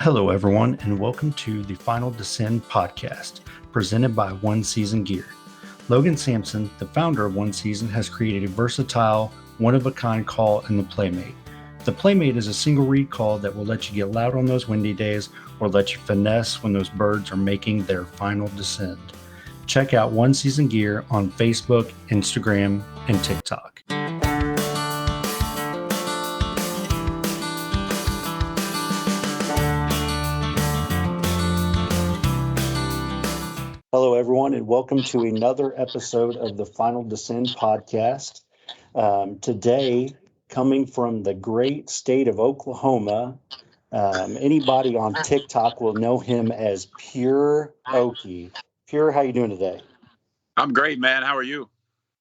Hello, everyone, and welcome to the Final Descend podcast, presented by One Season Gear. Logan Sampson, the founder of One Season, has created a versatile, one-of-a-kind call in the Playmate. The Playmate is a single reed call that will let you get loud on those windy days or let you finesse when those birds are making their final descend. Check out One Season Gear on Facebook, Instagram, and TikTok. Hello, everyone, and welcome to another episode of the Final Descend podcast. Today, coming from the great state of Oklahoma, anybody on TikTok will know him as Pure Okie. Pure, how you doing today? I'm great, man. How are you?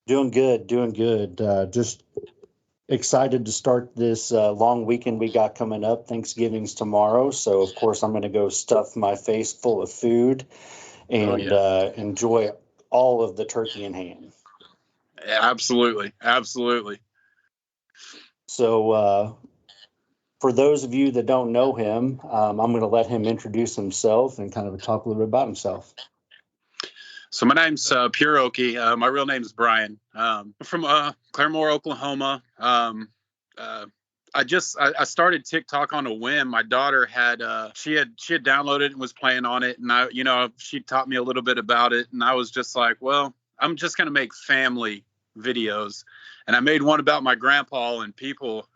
Doing good. Just excited to start this long weekend we got coming up. Thanksgiving's tomorrow, so of course I'm going to go stuff my face full of food and enjoy all of the turkey in hand. Yeah, absolutely. So for those of you that don't know him, I'm going to let him introduce himself and kind of talk a little bit about himself. So my name's Pure Okie. My real name is Brian. I'm from Claremore, Oklahoma. I started TikTok on a whim. My daughter had she had downloaded it and was playing on it, and she taught me a little bit about it, and I was just like, well, I'm just gonna make family videos, and I made one about my grandpa, and people,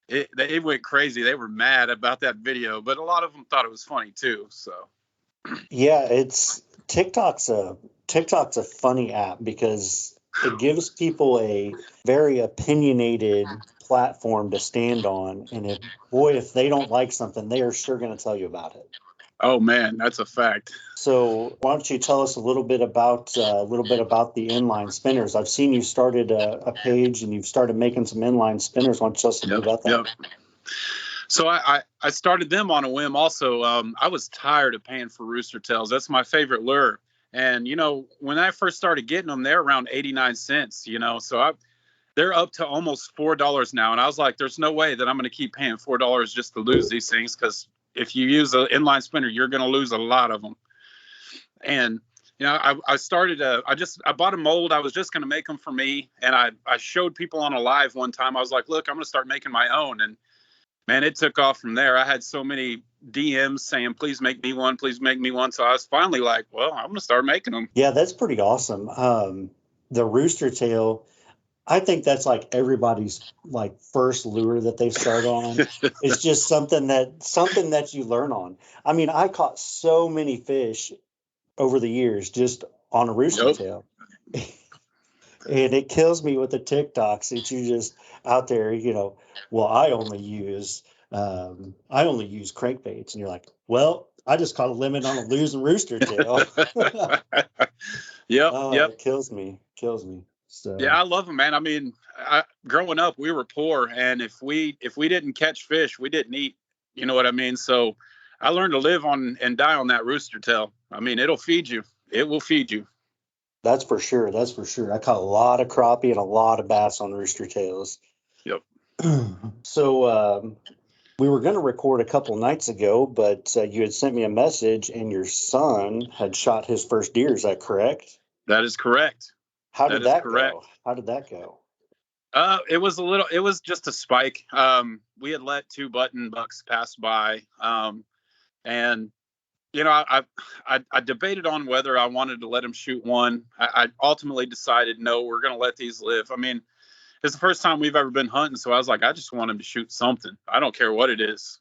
they went crazy. They were mad about that video, but a lot of them thought it was funny too. So yeah, TikTok's a funny app because it gives people a very opinionated platform to stand on, and if they don't like something, they are sure going to tell you about it. Oh man, that's a fact. So why don't you tell us a little bit about the inline spinners? I've seen you started a page and you've started making some inline spinners. Why don't you tell us a bit about that? Yep. So I started them on a whim also. I was tired of paying for rooster tails. That's my favorite lure. And, when I first started getting them, they're around 89 cents, so they're up to almost $4 now. And I was like, there's no way that I'm going to keep paying $4 just to lose these things. Because if you use an inline spinner, you're going to lose a lot of them. And, I started, I bought a mold. I was just going to make them for me. And I showed people on a live one time. I was like, look, I'm going to start making my own. And man, it took off from there. I had so many DMs saying, please make me one. So I was finally like, well, I'm going to start making them. Yeah, that's pretty awesome. The rooster tail, I think that's like everybody's like first lure that they start on. It's just something that you learn on. I mean, I caught so many fish over the years just on a rooster tail. And it kills me with the TikToks that you just out there, well, I only use crankbaits, and you're like, well, I just caught a limit on a losing rooster tail. Yep. It kills me. So yeah, I love them, man. I mean, growing up, we were poor, and if we didn't catch fish, we didn't eat. You know what I mean? So I learned to live on and die on that rooster tail. I mean, it'll feed you. It will feed you. That's for sure. I caught a lot of crappie and a lot of bass on rooster tails. Yep. So we were going to record a couple nights ago, but you had sent me a message, and your son had shot his first deer. Is that correct? That is correct. How did that go? It was just a spike. We had let 2 button bucks pass by. And I debated on whether I wanted to let him shoot one. I ultimately decided, no, we're going to let these live. I mean, it's the first time we've ever been hunting. So I was like, I just want him to shoot something. I don't care what it is.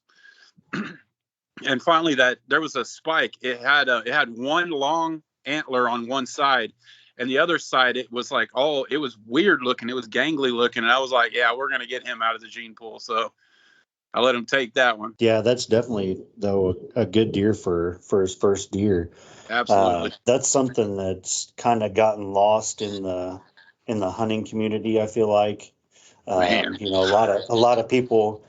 And finally there was a spike. It had one long antler on one side, and the other side, it was like, it was weird looking. It was gangly looking. And I was like, yeah, we're going to get him out of the gene pool. So I let him take that one. Yeah, that's definitely, though, a good deer for his first deer. Absolutely. That's something that's kind of gotten lost in the hunting community, I feel like. A lot of people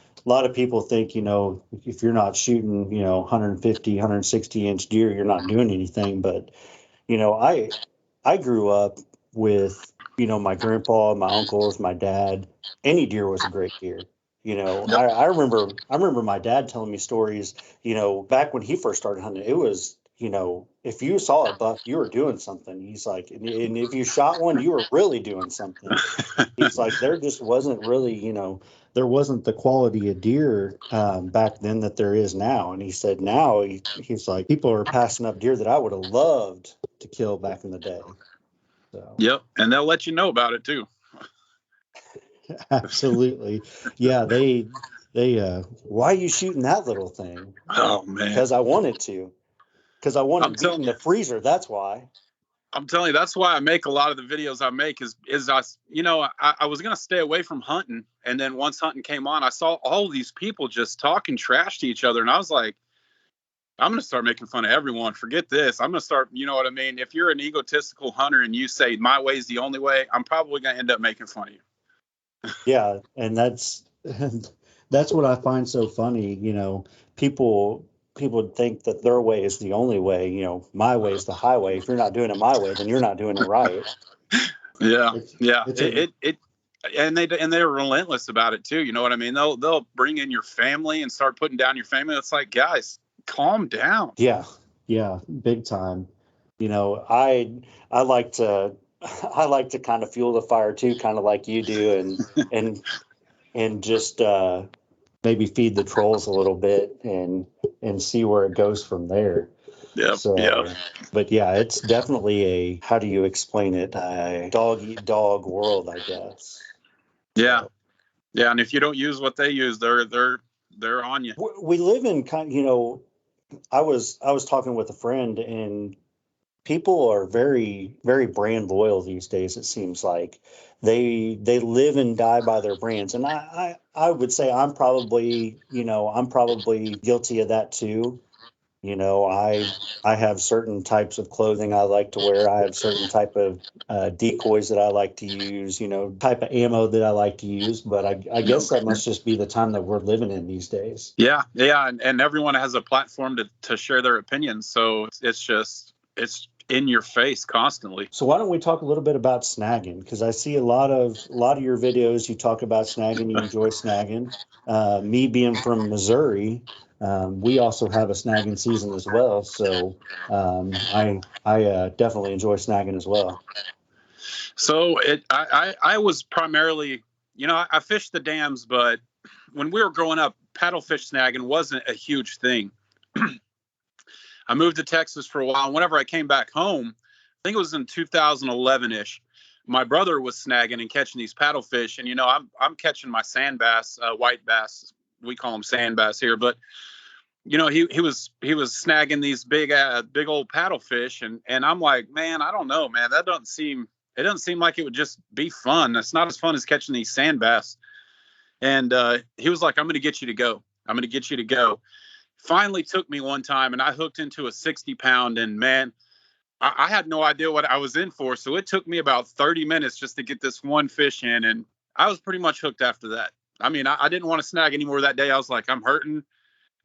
think, if you're not shooting, 150, 160 inch deer, you're not doing anything. But, I grew up with, my grandpa, my uncles, my dad. Any deer was a great deer. I remember my dad telling me stories, back when he first started hunting. It was, if you saw a buck, you were doing something. He's like, and if you shot one, you were really doing something. He's like, there just wasn't really, there wasn't the quality of deer back then that there is now. And he said now he's like, people are passing up deer that I would have loved to kill back in the day. So. Yep, and they'll let you know about it too. Absolutely. Yeah, they why are you shooting that little thing? Oh man. Because I wanted to. Because I wanted to be in the freezer, that's why. I'm telling you, that's why I make a lot of the videos I make is I was going to stay away from hunting. And then once hunting came on, I saw all these people just talking trash to each other. And I was like, I'm going to start making fun of everyone. Forget this. I'm going to start, you know what I mean? If you're an egotistical hunter and you say my way is the only way, I'm probably going to end up making fun of you. Yeah. And that's what I find so funny. People think that their way is the only way. My way is the highway. If you're not doing it my way, then you're not doing it right. Yeah. And they're relentless about it too. You know what I mean? They'll bring in your family and start putting down your family. It's like, guys, calm down. Yeah, big time. I like to kind of fuel the fire too, kind of like you do, and just maybe feed the trolls a little bit and see where it goes from there. Yeah. But yeah, it's definitely a, how do you explain it? A dog eat dog world, I guess. Yeah. So. Yeah, and if you don't use what they use, they're on you. We live in I was talking with a friend, and people are very, very brand loyal these days. It seems like they live and die by their brands, and I would say I'm probably guilty of that too. I have certain types of clothing I like to wear. I have certain type of decoys that I like to use. Type of ammo that I like to use. But I guess that must just be the time that we're living in these days. Yeah, and everyone has a platform to share their opinions. So it's in your face constantly. So why don't we talk a little bit about snagging? Because I see a lot of your videos. You talk about snagging. You enjoy snagging. Me being from Missouri, we also have a snagging season as well. So I definitely enjoy snagging as well. So I was primarily, I fished the dams, but when we were growing up, paddlefish snagging wasn't a huge thing. I moved to Texas for a while. And whenever I came back home, I think it was in 2011-ish, my brother was snagging and catching these paddlefish. And, I'm catching my sand bass, white bass. We call them sand bass here. But, he was snagging these big old paddlefish. And I'm like, man, I don't know, man. It doesn't seem like it would just be fun. It's not as fun as catching these sand bass. And he was like, I'm going to get you to go. I'm going to get you to go. Finally took me one time, and I hooked into a 60-pound, and man, I had no idea what I was in for. So it took me about 30 minutes just to get this one fish in, and I was pretty much hooked after that. I mean, I didn't want to snag anymore that day. I was like, I'm hurting.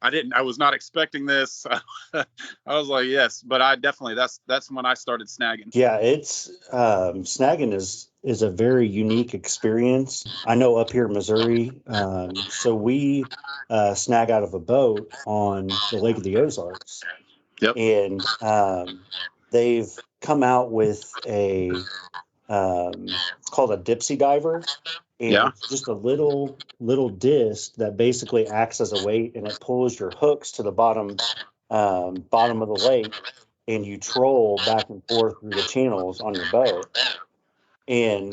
I was not expecting this. I was like, yes, but I definitely, that's when I started snagging. Yeah, it's snagging is a very unique experience. I know up here in Missouri, so we snag out of a boat on the Lake of the Ozarks. Yep. And they've come out with it's called a dipsy diver. And it's just a little disc that basically acts as a weight, and it pulls your hooks to the bottom of the lake, and you troll back and forth through the channels on your boat. And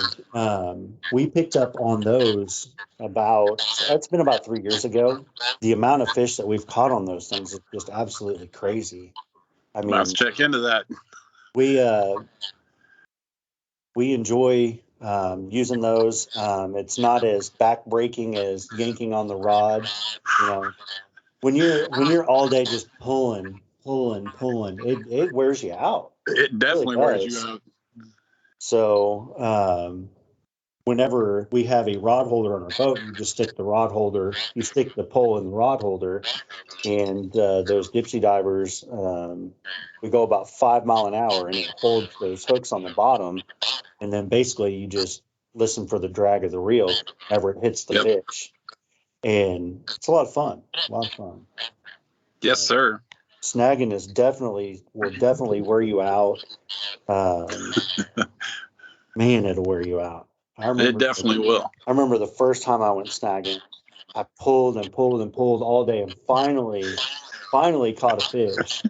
we picked up on those it's been about 3 years ago. The amount of fish that we've caught on those things is just absolutely crazy. I mean, let's check into that. We enjoy using those. It's not as back-breaking as yanking on the rod. When you're all day just pulling, it wears you out. It definitely wears you out. So whenever we have a rod holder on our boat, you just stick the pole in the rod holder, and those dipsy divers, we go about 5 miles an hour, and it holds those hooks on the bottom. And then basically you just listen for the drag of the reel whenever it hits the fish. and it's a lot of fun. A lot of fun. Yes, sir. Snagging will definitely wear you out. Man, it'll wear you out. It definitely will. I remember the first time I went snagging, I pulled and pulled and pulled all day, and finally caught a fish.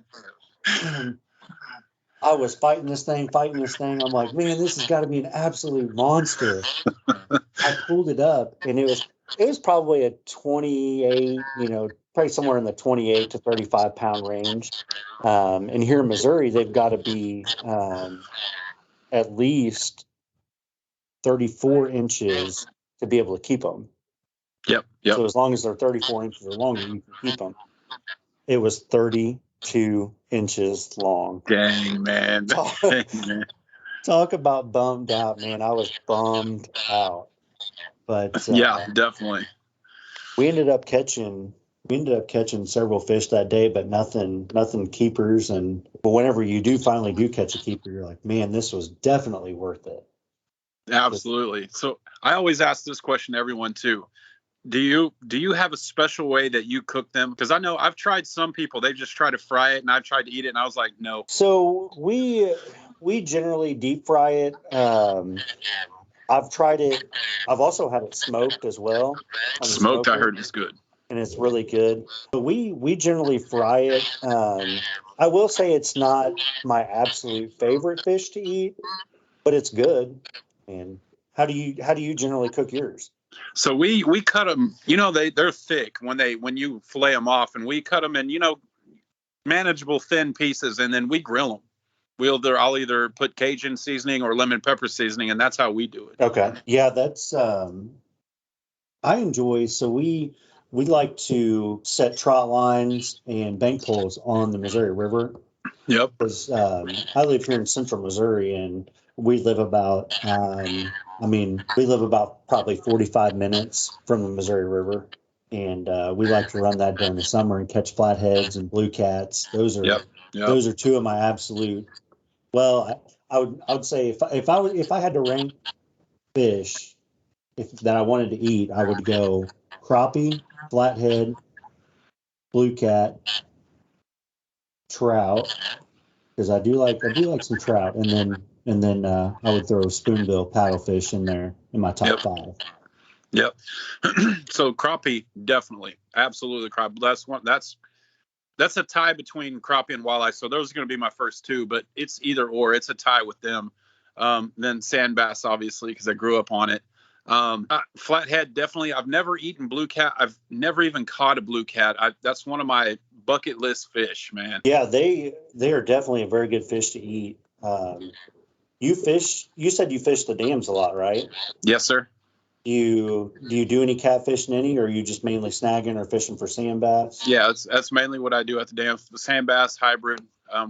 And I was fighting this thing. I'm like, man, this has got to be an absolute monster. I pulled it up, and it was probably a 28, probably somewhere in the 28 to 35 pound range. And here in Missouri, they've got to be at least 34 inches to be able to keep them. Yep. So as long as they're 34 inches or longer, you can keep them. It was 32 inches long. Dang, man. Talk about bummed out, man. I was bummed out. But yeah, definitely. We ended up catching several fish that day, but nothing keepers. But whenever you finally do catch a keeper, you're like, man, this was definitely worth it. Absolutely. So I always ask this question to everyone too. Do you have a special way that you cook them? Because I know I've tried some people, they just try to fry it, and I've tried to eat it, and I was like, no. So we generally deep fry it. I've tried it. I've also had it smoked as well. Smoked, I heard, is good. And it's really good. But we generally fry it. I will say it's not my absolute favorite fish to eat, but it's good. And how do you generally cook yours? So we cut them. They're thick when you fillet them off, and we cut them in manageable thin pieces, and then we grill them. I'll either put Cajun seasoning or lemon pepper seasoning, and that's how we do it. Okay, yeah, that's I enjoy. So we like to set trot lines and bank poles on the Missouri River. Yep. Because I live here in central Missouri, and we live about probably 45 minutes from the Missouri River, and we like to run that during the summer and catch flatheads and blue cats. Those are those are two of my absolute. Well, I would say if I had to rank fish that I wanted to eat, I would go crappie, flathead, blue cat, trout, because I do like some trout, and then I would throw spoonbill paddlefish in there in my top five. Yep. So crappie, definitely, absolutely crappie. That's a tie between crappie and walleye. So those are going to be my first two, but it's either or. It's a tie with them. Then sand bass, obviously, because I grew up on it. Flathead, definitely. I've never eaten blue cat. I've never even caught a blue cat. That's one of my bucket list fish, man. Yeah, they are definitely a very good fish to eat. You said you fish the dams a lot, right? Yes, sir. Do you do any catfishing any, or are you just mainly snagging or fishing for sand bass? Yeah, that's mainly what I do at the dam. The sand bass, hybrid,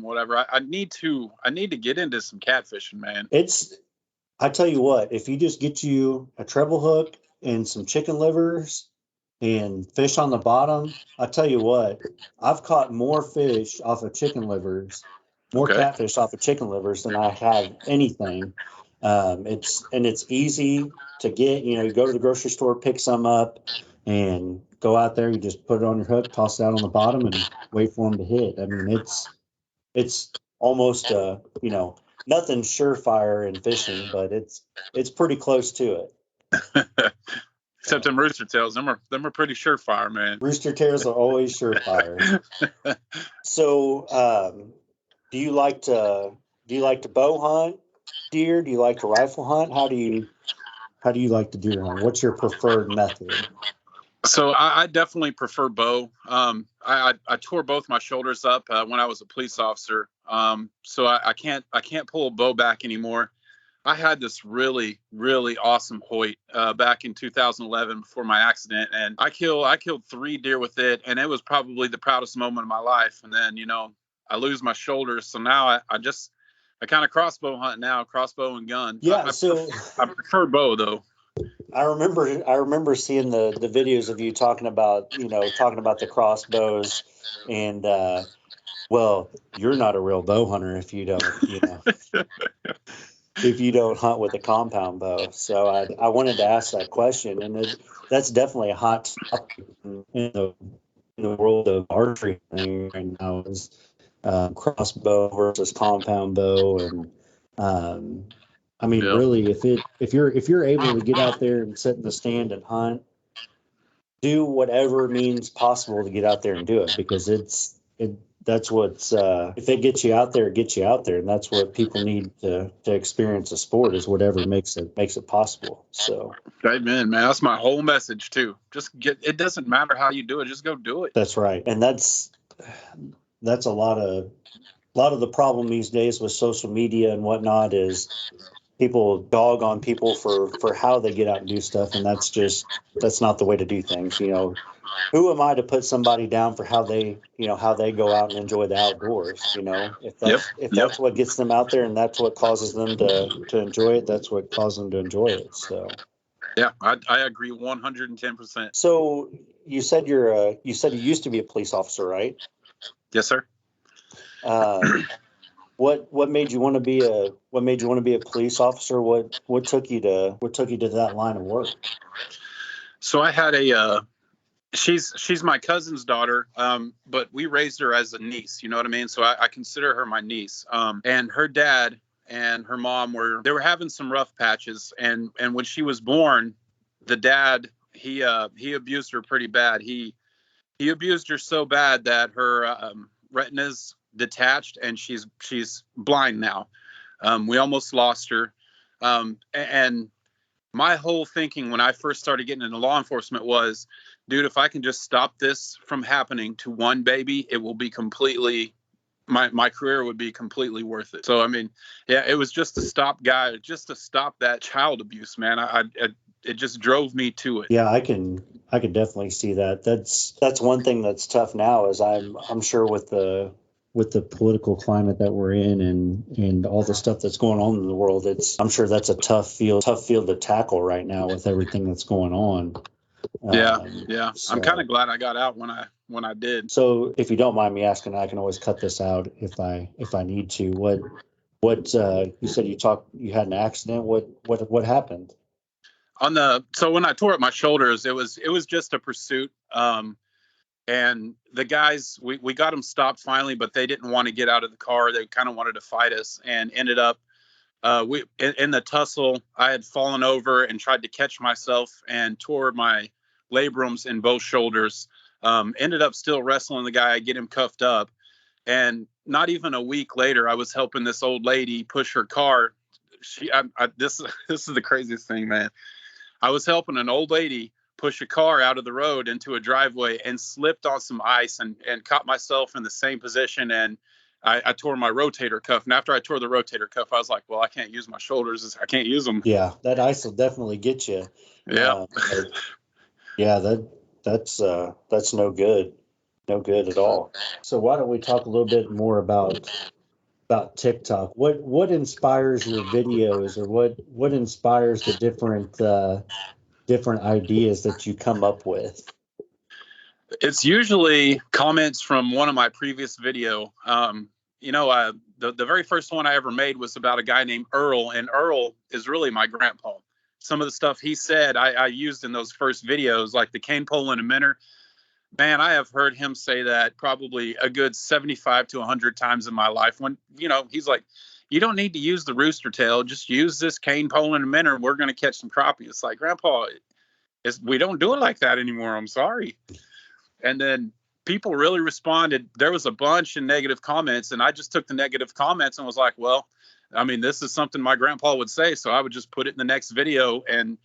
whatever. I need to get into some catfishing, man. I tell you what, if you just get you a treble hook and some chicken livers and fish on the bottom, I tell you what, I've caught more fish off of chicken livers, more catfish off of chicken livers than I have anything. It's easy to get. You go to the grocery store, pick some up, and go out there. You just put it on your hook, toss it out on the bottom, and wait for them to hit. I mean, it's almost nothing surefire in fishing, but it's pretty close to it. Except them rooster tails, them are pretty surefire, man. Rooster tails are always surefire. So, do you like to bow hunt deer? Do you like to rifle hunt? How do you like to deer hunt? What's your preferred method? So I definitely prefer bow. I tore both my shoulders up when I was a police officer. So I can't pull a bow back anymore. I had this really, really awesome Hoyt back in 2011 before my accident, and I killed 3 deer with it, and it was probably the proudest moment of my life. And then I lose my shoulders, so now I kind of crossbow hunt now, crossbow and gun. Yeah, I prefer bow though. I remember seeing the videos of you talking about the crossbows, and well, you're not a real bow hunter if you don't. if you don't hunt with a compound bow. So I wanted to ask that question, and that's definitely a hot topic in the world of archery right now is crossbow versus compound bow, and I mean, Yeah. really, if you're able to get out there and sit in the stand and hunt, do whatever means possible to get out there and do it, because that's what's if it gets you out there, it gets you out there, and that's what people need to experience a sport, is whatever makes it possible. So Amen, man. That's my whole message too. Just get. It doesn't matter how you do it. Just go do it. that's right, and that's a lot of the problem these days with social media and whatnot is people dog on people for how they get out and do stuff, and that's not the way to do things. Who am I to put somebody down for how they go out and enjoy the outdoors? If Yep. that's what gets them out there and that's what causes them to enjoy it, that's what causes them to enjoy it. So Yeah, I agree 110%. so you said you said you used to be a police officer, right? Yes, sir. Um, what made you want to be a police officer? What took you to that line of work? So I had she's my cousin's daughter, but we raised her as a niece. You know what I mean? So I consider her my niece. And her dad and her mom they were having some rough patches, and when she was born, the dad he abused her pretty bad. He abused her so bad that her retina's detached and she's blind now. We almost lost her. And my whole thinking when I first started getting into law enforcement was, dude, if I can just stop this from happening to one baby, it will be completely my career would be completely worth it. So I mean, yeah, it was just to stop that child abuse, man. It just drove me to it. Yeah, I can definitely see that. That's one thing that's tough now, is I'm sure with the political climate that we're in, and all the stuff that's going on in the world, I'm sure that's a tough field to tackle right now with everything that's going on. Yeah. I'm kind So of glad I got out when I did. so if you don't mind me asking, I can always cut this out if I need to. What you said you had an accident. What happened? So when I tore up my shoulders, it was just a pursuit. And the guys, we got them stopped finally, but they didn't want to get out of the car. They kind of wanted to fight us, and ended up we in the tussle. I had fallen over and tried to catch myself and tore my labrums in both shoulders. Ended up still wrestling the guy, get him cuffed up, and not even a week later, I was helping this old lady push her car. This this is the craziest thing, man. I was helping an old lady push a car out of the road into a driveway and slipped on some ice and caught myself in the same position. And I tore my rotator cuff. And after I tore the rotator cuff, I was like, well, I can't use my shoulders. I can't use them. Yeah, that ice will definitely get you. Yeah. Yeah, that's no good. No good at all. So why don't we talk a little bit more about TikTok? What inspires your videos, or what inspires the different ideas that you come up with? It's usually comments from one of my previous video. The very first one I ever made was about a guy named Earl, and Earl is really my grandpa. Some of the stuff he said I used in those first videos, like the cane pole and a minnow. Man, I have heard him say that probably a good 75 to 100 times in my life. When, he's like, you don't need to use the rooster tail. Just use this cane pole and a minnow. We're going to catch some crappie. It's like, Grandpa, we don't do it like that anymore. I'm sorry. And then people really responded. There was a bunch of negative comments, and I just took the negative comments and was like, well, I mean, this is something my grandpa would say. So I would just put it in the next video, and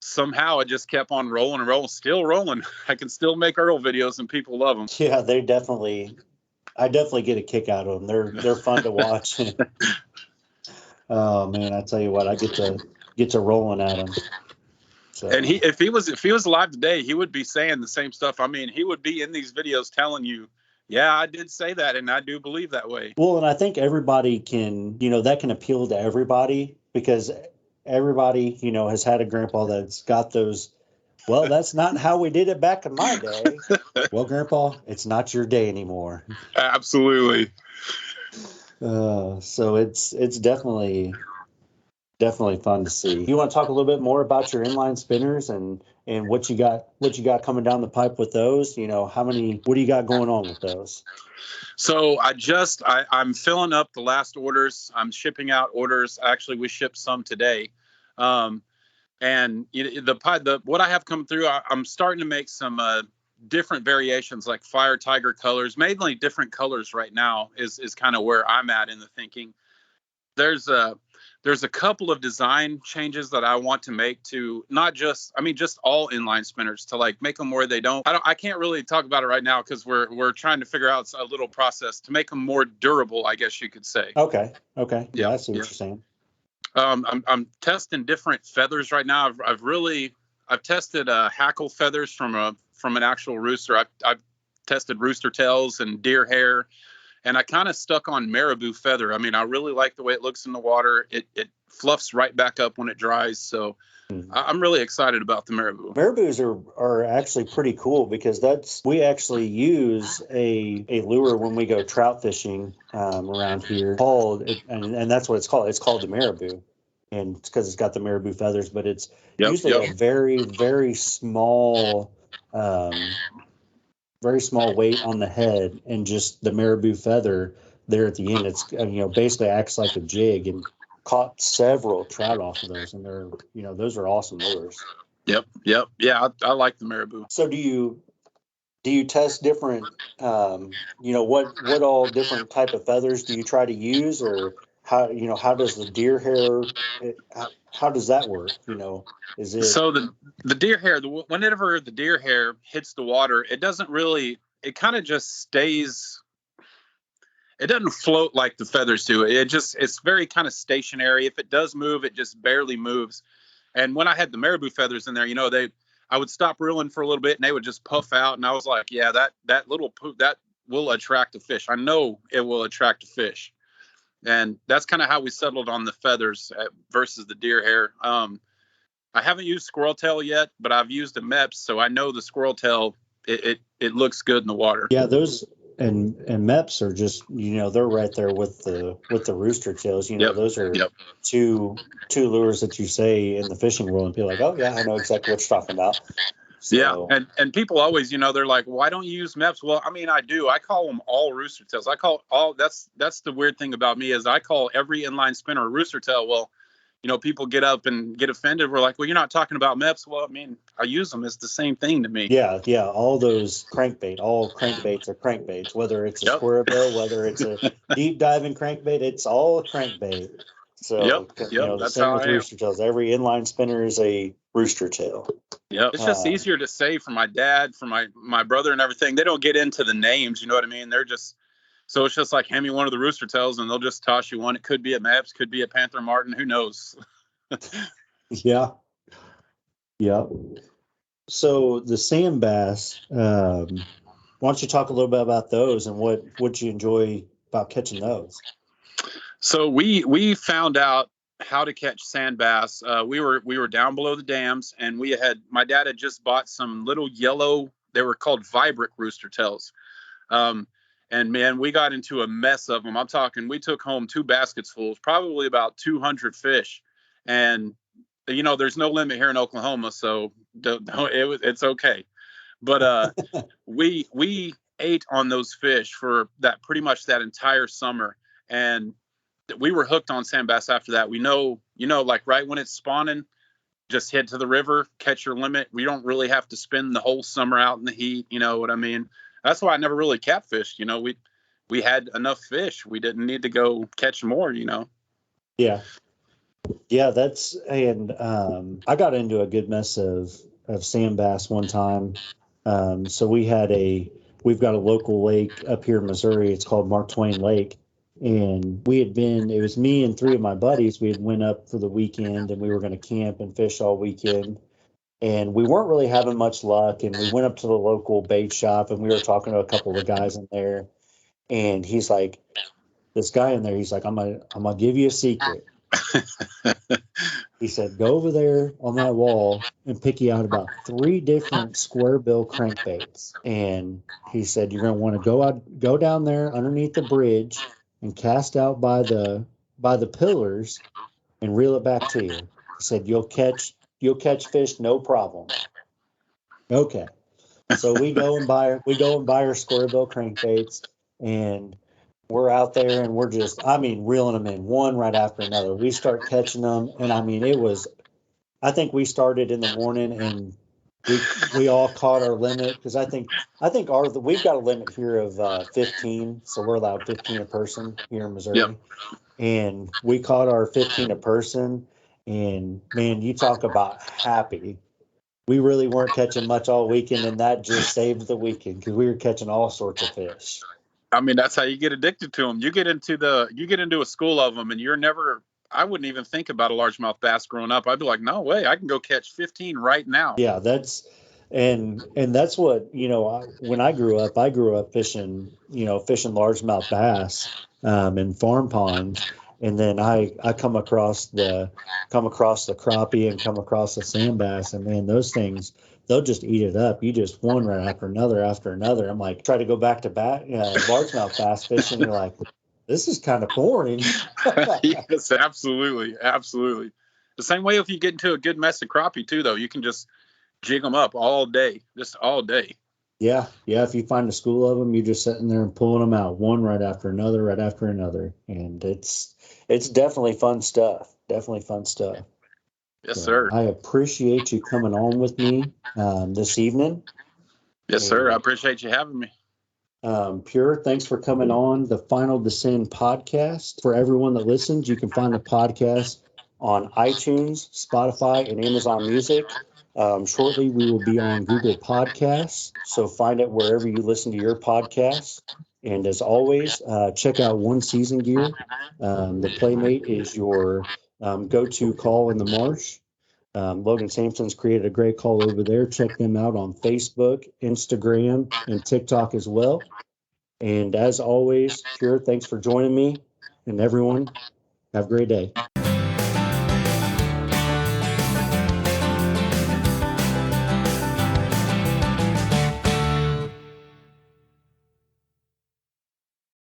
somehow it just kept on rolling and rolling, still rolling. I can still make Earl videos and people love them. Yeah, I definitely get a kick out of them. They're fun to watch. Oh man, I tell you what, I get to rolling at them. So. And if he was alive today, he would be saying the same stuff. I mean, he would be in these videos telling you, yeah, I did say that, and I do believe that way. Well, and I think everybody can, that can appeal to everybody, because everybody, has had a grandpa that's got those. Well, that's not how we did it back in my day. Well, Grandpa, it's not your day anymore. Absolutely. So it's definitely Definitely fun to see. You want to talk a little bit more about your inline spinners and what you got coming down the pipe with those? What do you got going on with those? So I'm filling up the last orders. I'm shipping out orders. Actually, we shipped some today. And what I have come through, I'm starting to make some different variations, like fire tiger colors, mainly different colors right now is kind of where I'm at in the thinking. There's a couple of design changes that I want to make to not just, just all inline spinners, to like make them where I can't really talk about it right now because we're trying to figure out a little process to make them more durable, I guess you could say. Okay. Yeah, I see what you're saying. I'm testing different feathers right now. I've tested hackle feathers from an actual rooster. I've tested rooster tails and deer hair, and I kind of stuck on marabou feather. I really like the way it looks in the water. It fluffs right back up when it dries. So I'm really excited about the marabou. Marabous are actually pretty cool because we actually use a lure when we go trout fishing around here and that's what it's called. It's called the marabou, and it's because it's got the marabou feathers, but it's usually a very, very small weight on the head, and just the marabou feather there at the end. It's basically acts like a jig, and caught several trout off of those, and they're those are awesome lures. Yep. Yeah, I like the marabou. So do you test different what all different type of feathers do you try to use, or how does the deer hair how does that work? Is it so the deer hair, whenever the deer hair hits the water, it kind of just stays. It doesn't float like the feathers do. It's very kind of stationary. If it does move, it just barely moves. And when I had the marabou feathers in there, I would stop reeling for a little bit and they would just puff out. And I was like, yeah, that little poop, that will attract a fish. I know it will attract a fish. And that's kind of how we settled on the feathers versus the deer hair. I haven't used squirrel tail yet, but I've used the MEPS, so I know the squirrel tail, it looks good in the water. Yeah, those and MEPS are just they're right there with the rooster tails. Those are two lures that you say in the fishing world, and people are like, oh yeah, I know exactly what you're talking about. So, yeah, and people always, they're like, why don't you use MEPS? Well, I do. I call them all rooster tails. I call all. That's the weird thing about me is I call every inline spinner a rooster tail. Well, people get up and get offended. We're like, well, you're not talking about MEPS. Well, I use them. It's the same thing to me. Yeah. All those all crankbaits are crankbaits, whether it's a square bill, whether it's a deep diving crankbait, it's all a crankbait. So, the same with rooster tails. Every inline spinner is a rooster tail. Yep. It's just easier to say for my dad, for my brother and everything. They don't get into the names, you know what I mean? They're just, so it's just like, hand me one of the rooster tails and they'll just toss you one. It could be a MEPS, could be a Panther Martin, who knows? Yeah. So the sand bass, why don't you talk a little bit about those and what you enjoy about catching those? So we found out how to catch sand bass. We were down below the dams, and my dad had just bought some little yellow. They were called vibric rooster tails. And man, we got into a mess of them. I'm talking, we took home 2 baskets full, probably about 200 fish. And there's no limit here in Oklahoma, so it's okay. But we ate on those fish for pretty much that entire summer, and we were hooked on sand bass after that. We know, like right when it's spawning, just head to the river, catch your limit. We don't really have to spend the whole summer out in the heat. You know what I mean? That's why I never really catfished. We had enough fish. We didn't need to go catch more. Yeah. That's I got into a good mess of sand bass one time. So we've got a local lake up here in Missouri. It's called Mark Twain Lake. And it was me and 3 of my buddies. We had went up for the weekend and we were going to camp and fish all weekend. And we weren't really having much luck. And we went up to the local bait shop and we were talking to a couple of the guys in there. And he's like, this guy in there, he's like, I'm gonna give you a secret. He said, go over there on that wall and pick you out about 3 different square bill crankbaits. And he said, you're going to want to go down there underneath the bridge and cast out by the pillars and reel it back to you. He said, you'll catch fish, no problem. Okay. So we go and buy our square bill crankbaits, and we're out there and we're just, I mean, reeling them in one right after another. We start catching them, and I mean, I think we started in the morning, and we all caught our limit, because we've got a limit here of 15, so we're allowed 15 a person here in Yep. Missouri, and we caught our 15 a person, and man, you talk about happy. We really weren't catching much all weekend, and that just saved the weekend because we were catching all sorts of fish. I mean, that's how you get addicted to them. You get into a school of them, and you're never. I wouldn't even think about a largemouth bass growing up. I'd be like, no way, I can go catch 15 right now. Yeah, and that's what, when I grew up fishing, fishing largemouth bass in farm ponds, and then I come across the crappie and come across the sand bass, and man, those things, they'll just eat it up. You just one right after another after another. I'm like, try to go back to largemouth bass fishing. You're like, this is kind of boring. Yes, absolutely, absolutely. The same way if you get into a good mess of crappie too, though, you can just jig them up all day, just all day. Yeah, yeah. If you find a school of them, you're just sitting there and pulling them out one right after another, and it's definitely fun stuff. Definitely fun stuff. Yes, So sir. I appreciate you coming on with me this evening. Yes, sir. I And appreciate you having me. Pure, thanks for coming on the Final Descend podcast. For everyone that listens, you can find the podcast on iTunes, Spotify, and Amazon Music. Shortly, we will be on Google Podcasts, so find it wherever you listen to your podcasts. And as always, check out One Season Gear. The Playmate is your go-to call in the marsh. Logan Sampson's created a great call over there. Check them out on Facebook, Instagram, and TikTok as well. And as always, Pure, thanks for joining me. And everyone, have a great day.